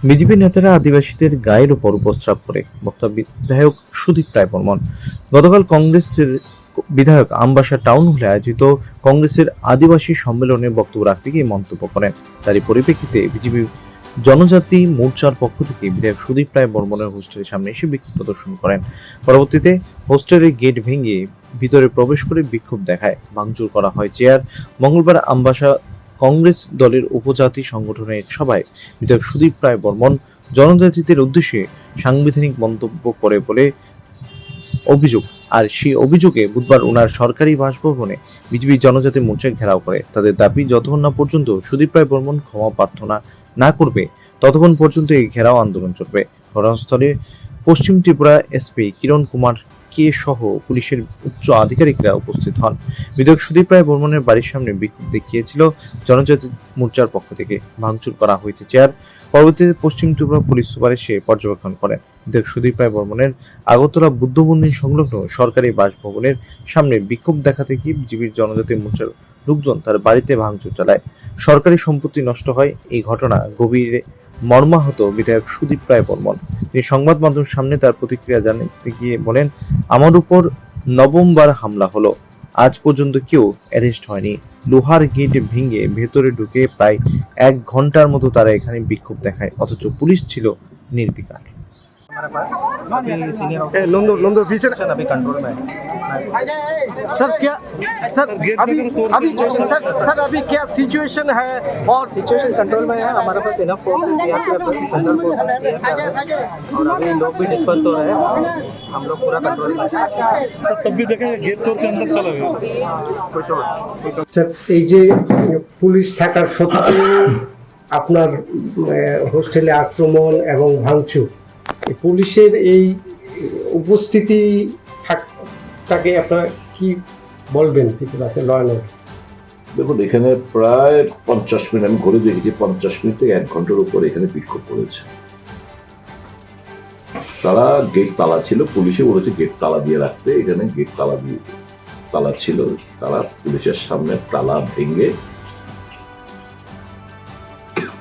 BJP নেতারা আদিবাসীদের গায়ের ওপর প্রস্রাব করে, বক্তা বিধায়ক সুদীপ রায় বর্মন। গতকাল কংগ্রেসের বিধায়ক আমবাসা টাউন হলে আয়োজিত কংগ্রেসের আদিবাসী সম্মেলনে বক্তব্য রাখতে গিয়ে মন্তব্য করেন। তারই পরিপ্রেক্ষিতে বিজেপি জনজাতি মোর্চার পক্ষ থেকে বিধায়ক সুদীপ রায় বর্মনের হোস্টেলের সামনে এসে বিক্ষোভ প্রদর্শন করেন। পরবর্তীতে হোস্টেলের গেট ভেঙে ভিতরে প্রবেশ করে বিক্ষোভ দেখায়, ভাঙচুর করা হয় চেয়ার। মঙ্গলবার আমবাসা কংগ্রেস দলের উপজাতি সংগঠনের সভায় বিধায়ক সুদীপ রায় বর্মন জনজাতিদের উদ্দেশ্যে সাংবিধানিক মন্তব্য করে বলে অভিযোগ। আর সেই অভিযোগে বুধবার ওনার সরকারি বাসভবনে বিজেপি জনজাতি মোর্চা ঘেরাও করে। তাদের দাবি, যতক্ষণ না পর্যন্ত সুদীপ রায় বর্মন ক্ষমা প্রার্থনা না করবে ততক্ষণ পর্যন্ত এই ঘেরাও আন্দোলন চলবে। ঘটনাস্থলে পশ্চিম ত্রিপুরা এসপি কিরণ কুমার কে সহ পুলিশের উচ্চ আধিকারিকরা উপস্থিত হন। বিধায়ক সুদীপ রায় বর্মনের বাড়ির সামনে বিক্ষোভ দেখিয়েছিল জনজাতি মোর্চার পক্ষ থেকে। ভাঙচুর করা হয়েছে চেয়ার। পরবর্তীতে পশ্চিম ত্রিপুরা পুলিশ সুপার এসে পর্যবেক্ষণ করেন। বিধায়ক সুদীপ রায় বর্মনের আগরতলা বুদ্ধ মন্দির সংলগ্ন সরকারি বাসভবনের সামনে বিক্ষোভ দেখাতে গিয়ে বিজেপির জনজাতি মোর্চার লোকজন তার বাড়িতে ভাঙচুর চালায়। সরকারি সম্পত্তি নষ্ট হয়। এই ঘটনা গভীরে মর্মাহত বিধায়ক সুদীপ রায় বর্মন। তিনি সংবাদ মাধ্যমের সামনে তার প্রতিক্রিয়া জানাতে গিয়ে বলেন, আমার উপর নবমবার হামলা হলো, আজ পর্যন্ত কেউ অ্যারেস্ট হয়নি। লোহার গেট ভেঙে ভেতরে ঢুকে প্রায় 1 ঘন্টার মতো তারা এখানে বিক্ষোভ দেখায়, অথচ পুলিশ ছিল নির্বিকার। हमारे पास सभी सीनियर नंदो नंदो पीछे ऑफिसर अभी कंट्रोल में है। सर क्या सर अभी अभी सर सर अभी क्या सिचुएशन है और सिचुएशन कंट्रोल में है। हमारे पास enough forces CRPF central forces PSF है और अभी लोग भी डिस्पर्स हो रहे हैं। हम लोग पूरा कंट्रोल में है। सर तब भी देखें गेट तोड़ के अंदर चला गया। স্যার এই যে পুলিশ থাকার সত্ত্বেও আপনার হোস্টেলে আক্রমণ এবং ভাঙচুর, এই পুলিশের এই উপস্থিতি থাকটাকে আপনারা কি বলবেন ত্রিপুরাতে ল অ্যান্ড অর্ডার? দেখুন, এখানে প্রায় 50 মিনিট, আমি ঘুরে দেখেছি, 50 মিনিট থেকে 1 ঘন্টার উপরে এখানে বিক্ষোভ করেছে। তারা গেট তালা ছিল, পুলিশে বলেছে গেট তালা দিয়ে রাখতে। এখানে গেট তালা দিয়ে তালা ছিল, তারা পুলিশের সামনে তালা ভেঙে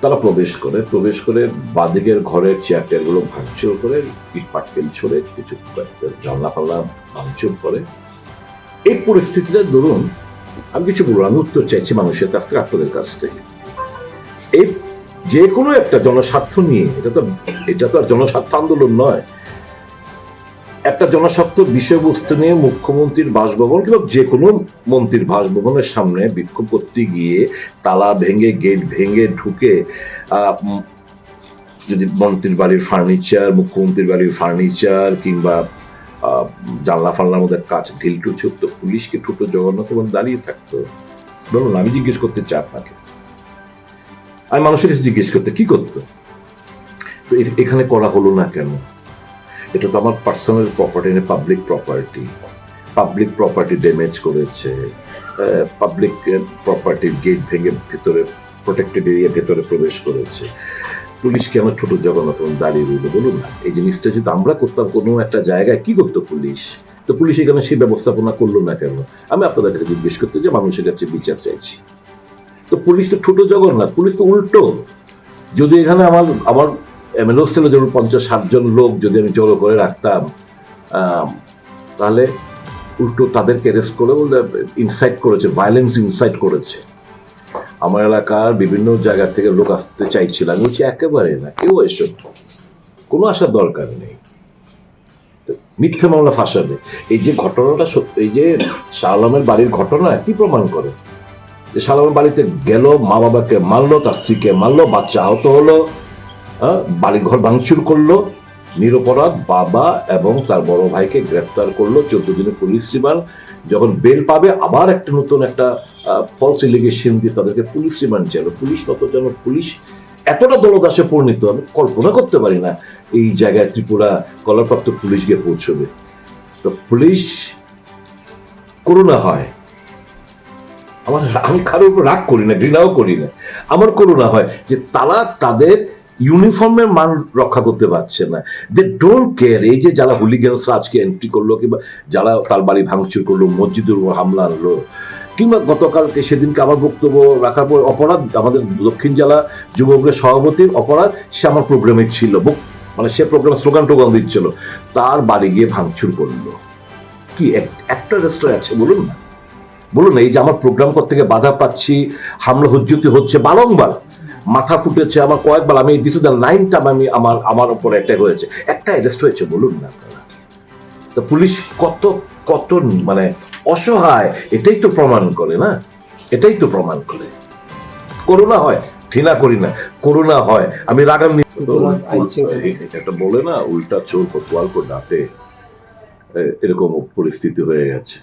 তারা প্রবেশ করে বাদিকের ঘরের চেয়ার টেয়ারগুলো ভাঙচুর করে, ইট পাটকেল ছড়ে কিছু জানলা ফাল্লা ভাঙচুর করে। এই পরিস্থিতিটা ধরুন, আমি কিছু বলবো, আমি উত্তর চাইছি মানুষের কাছ থেকে, আপনাদের কাছ থেকে। এই যে কোনো একটা জনস্বার্থ নিয়ে, এটা তো আর জনস্বার্থ আন্দোলন নয়, একটা জনস্বার্থ বিষয়বস্তু নিয়ে মুখ্যমন্ত্রীর বাসভবন কিংবা যে কোনো মন্ত্রীর বাসভবনের সামনে বিক্ষোভ করতে গিয়ে তালা ভেঙে গেট ভেঙে ঢুকে যদি মন্ত্রীর বাড়ির ফার্নিচার, মুখ্যমন্ত্রীর বাড়ির ফার্নিচার কিংবা জানলা ফাল্লার মধ্যে কাজ ঢিলটু ছুটতো, পুলিশকে ঠুটো জগন্নাথ দাঁড়িয়ে থাকতো। বলুন, আমি জিজ্ঞেস করতে চাই আপনাকে, আমি মানুষের কাছে জিজ্ঞেস করতে কি করতো? এখানে করা হলো না কেন? এটা তো আমার পার্সোনাল প্রপার্টি না, পাবলিক প্রপার্টি ড্যামেজ করেছে, পাবলিক প্রপার্টির গেট ভেঙে ভেতরে প্রোটেক্টেড এরিয়া ভেতরে প্রবেশ করেছে। পুলিশ কেন ছোট জগন্নাথ দাঁড়িয়ে রইল বলুন না? এই জিনিসটা যদি আমরা করতাম কোনো একটা জায়গায়, কি করতো পুলিশ? তো পুলিশ এখানে সেই ব্যবস্থাপনা করলো না কেন? আমি আপনাদের কাছে জিজ্ঞেস করতে যে মানুষের কাছে বিচার চাইছি। তো পুলিশ তো ছোট জগন্নাথ, পুলিশ তো উল্টো। যদি এখানে আমার এমএলএ হোস্টেলে যেমন 50-60 জন লোক যদি আমি জড়ো করে রাখতাম, তাহলে উল্টো তাদেরকে অ্যারেস্ট করে বলতে ইনসাইট করেছে, ভায়োলেন্স ইনসাইট করেছে। আমার এলাকার বিভিন্ন জায়গা থেকে লোক আসতে চাইছিল, আমি বলছি একেবারে না, কেউ এসব কোনো আসার দরকার নেই, মিথ্যে মামলা ফাঁসাবে। এই যে ঘটনাটা এই যে শাহ আলমের বাড়ির ঘটনা কি প্রমাণ করে? যে শাহ আলমের বাড়িতে গেল, মা বাবাকে মারলো, তার স্ত্রীকে মারলো, বাচ্চা আহত হলো, বাড়িঘর ভাঙচুর করলো, নিরপরাধ বাবা এবং তার বড় ভাইকে গ্রেপ্তার করলো, 14 দিনের পুলিশ রিমান্ড। যখন বেল পাবে আবার একটা নতুন একটা ফলস এলিগেশন দিয়ে তাদেরকে পুলিশ রিমান্ড চাইল। পুলিশ কত যেন, পুলিশ এতটা দলদাসে পরিণত, আমি কল্পনা করতে পারি না এই জায়গায় ত্রিপুরা কলাপ্রাপ্ত পুলিশ গিয়ে পৌঁছবে। তো পুলিশ করুণা হয়, আমি কারোর উপর রাগ করি না, ঘৃণাও করি না, আমার করুণা হয় যে তারা তাদের ইউনিফর্মের মান রক্ষা করতে পারছে না। They don't care. এই যে যারা হুলিগানসরা আজকে এন্ট্রি করলো কিংবা যারা তার বাড়ি ভাঙচুর করলো, মসজিদের উপর হামলা আনলো, কিংবা গতকালকে সেদিনকে আমার বক্তব্য রাখার পর অপরাধ আমাদের দক্ষিণ জেলা যুবকের সভাপতির অপরাধ, সে আমার প্রোগ্রামে ছিল, মানে সে প্রোগ্রামে স্লোগান টোগান দিচ্ছিল, তার বাড়ি গিয়ে ভাঙচুর করলো। কি একটা রেস্টুরেন্ট আছে বলুন না, বলুন না। এই যে আমার প্রোগ্রাম করতে গিয়ে বাধা পাচ্ছি, হামলা হুজ্জুতি হচ্ছে বারংবার, মাথা ফুটেছে আমার কয়েকবার, আমি this is the 9th time আমি আমার উপর অ্যাটাক হয়েছে, একটা অ্যারেস্ট হয়েছে বলুন না আপনারা। তো পুলিশ কত কত মানে অসহায়, এটাই তো প্রমাণ করে না, এটাই তো প্রমাণ করে। করোনা হয়, ঘৃণা করি না, করোনা হয়, আমি রাগান্বিত। এটা বলে না, উল্টা চোর কোতোয়াল কো ডাঁটে, এরকম পরিস্থিতি হয়ে গেছে।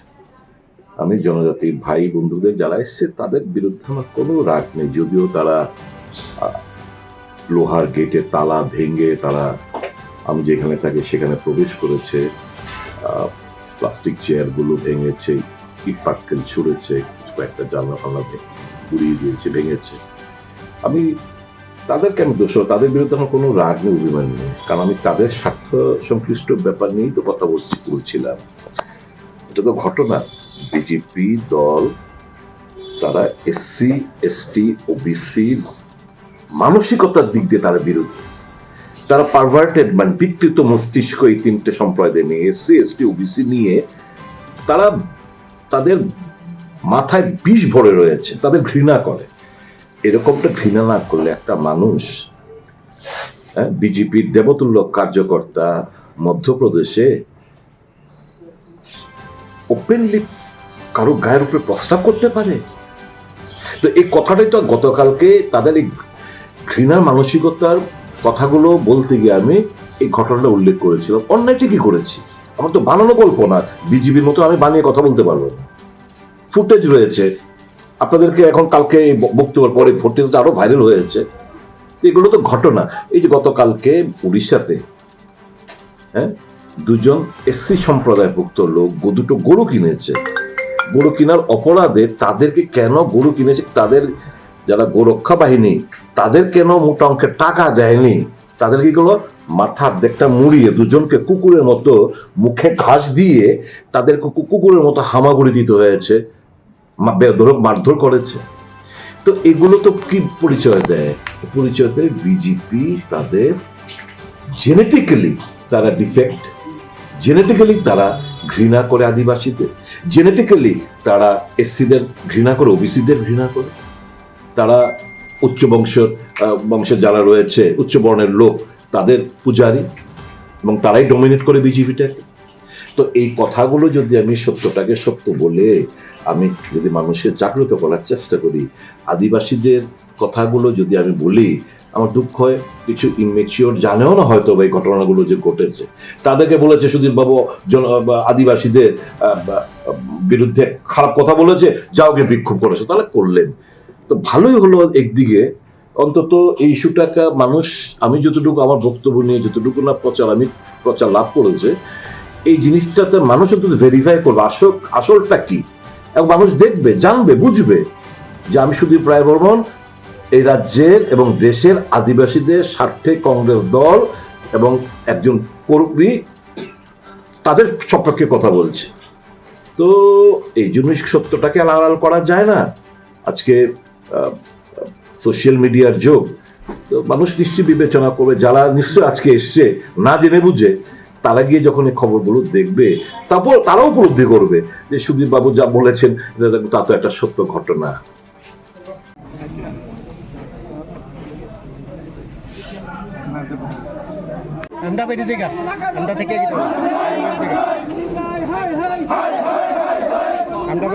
আমি জনজাতির ভাই বন্ধুদের যারা এসছে তাদের বিরুদ্ধে আমার কোনো রাগ নেই, যদিও তারা লোহার গেটে তালা ভেঙে তারা আমি যেখানে থাকি সেখানে প্রবেশ করেছে, প্লাস্টিক চেয়ারগুলো ভেঙেছে, ইট পাটকেল ছুঁড়েছে, কয়েকটা জানলা ফাল্লা উড়িয়ে দিয়েছে, ভেঙেছে। আমি তাদেরকে আমি দোষ, তাদের বিরুদ্ধে আমার কোনো রাগ নেই, অভিমান নেই, কারণ আমি তাদের স্বার্থ সংশ্লিষ্ট ব্যাপার নিয়েই তো কথা বলছিলাম। এটা তো ঘটনা, বিজেপি দল তারা এসসি এসটি ওবিসি মানসিকতার দিক দিয়ে তারা বিরোধী, তারা পারভার্টেড মানে বিকৃত মস্তিষ্ক এই তিনটে সম্প্রদায় নিয়ে, এসসি এসটি ওবিসি নিয়ে তারা তাদের মাথায় বিষ ভরে রয়েছে, তাদের ঘৃণা করে। এরকমটা ঘৃণা না করলে একটা মানুষ, বিজেপির দেবতুল্য কার্যকর্তা মধ্যপ্রদেশে ওপেনলি কারো গায়ের উপরে প্রস্তাব করতে পারে? তো এই কথাটাই তো গতকালকে তাদের এই ঘৃণার মানসিকতার কথাগুলো বলতে গিয়ে আমি এই ঘটনাটা উল্লেখ করেছিলাম। অন্যায়টি কি করেছি? আমার তো বানানো গল্প না, বিজেপির মতো আমি বানিয়ে কথা বলতে পারবো না। ফুটেজ রয়েছে আপনাদেরকে, এখন কালকে বক্তব্যের পরে ফুটেজটা আরো ভাইরাল হয়েছে। এগুলো তো ঘটনা। এই যে গতকালকে উড়িষ্যাতে দুজন এসসি সম্প্রদায়ভুক্ত লোক দুটো গরু কিনেছে, গরু কেনার অপরাধে তাদেরকে কেন গরু কিনেছে, তাদের যারা গোরক্ষা বাহিনী তাদের কেন মোটা অঙ্কের টাকা দেয়নি, তাদের কি করলো, মাথার দিকটা মুড়িয়ে দুজনকে কুকুরের মতো মুখে ঘাস দিয়ে তাদেরকে কুকুরের মতো হামাগুড়ি দিতে হয়েছে, মারধর করেছে। তো এগুলো তো কি পরিচয় দেয়? পরিচয় দেয় বিজেপি তাদের জেনেটিক্যালি তারা ডিফেক্ট, জেনেটিক্যালি তারা ঘৃণা করে আদিবাসীদের, জেনেটিক্যালি তারা এসসিদের ঘৃণা করে, ওবিসিদের ঘৃণা করে, তারা উচ্চ বংশের যারা রয়েছে, উচ্চ বর্ণের লোক তাদের পূজারী, এবং তারাই ডমিনেট করে বিজেপিটাকে। তো এই কথাগুলো যদি আমি সত্যটাকে সত্য বলে আমি যদি মানুষকে জাগ্রত করার চেষ্টা করি, আদিবাসীদের কথাগুলো যদি আমি বলি, আমার দুঃখ হয় কিছু ইমেচিওর জানেও না হয়তো এই ঘটনাগুলো যে ঘটেছে। তাদেরকে বলেছে সুধীর বাবু আদিবাসীদের বিরুদ্ধে খারাপ কথা বলেছে, যাও গিয়ে বিক্ষোভ করেছে, তাহলে করলেন তো ভালোই হলো। একদিকে অন্তত এই ইস্যুটাকে মানুষ, আমি যতটুকু আমার বক্তব্য নিয়ে যতটুকু না প্রচার লাভ করেছে, এই জিনিসটাতে মানুষ অন্তত ভেরিফাই করবে আসলটা কি, এবং মানুষ দেখবে, জানবে, বুঝবে যে আমি সুধীর রায় বর্মন এই রাজ্যের এবং দেশের আদিবাসীদের স্বার্থে কংগ্রেস দল এবং একজন কর্মী তাদের সপক্ষে কথা বলছে। তো এই জন্য সত্যটাকে আড়াল করা যায় না। আজকে সোশ্যাল মিডিয়ার যুগ, তো মানুষ নিশ্চয়ই বিবেচনা করবে, যারা নিশ্চয়ই আজকে এসছে না জেনে বুঝে, তারা গিয়ে যখন এই খবরগুলো দেখবে তারপর তারাও উপলব্ধি করবে যে সুধীর বাবু যা বলেছেন তা তো একটা সত্য ঘটনা। আমরা বেরিয়ে দেখা আমরা থেকে আমরা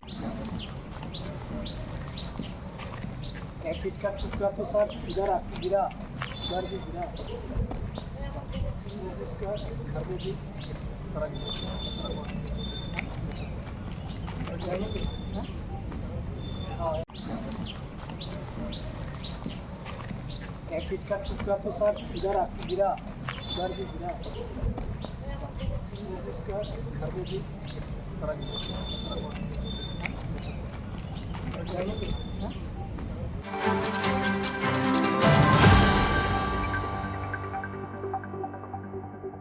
एक ईट का टुकड़ा तो सर इधर आपकी गिरा, इधर भी गिरा, उसका घर में भी एक ईट का टुकड़ा तो सर इधर आपकी गिरा, इधर भी गिरा, उसका घर में भी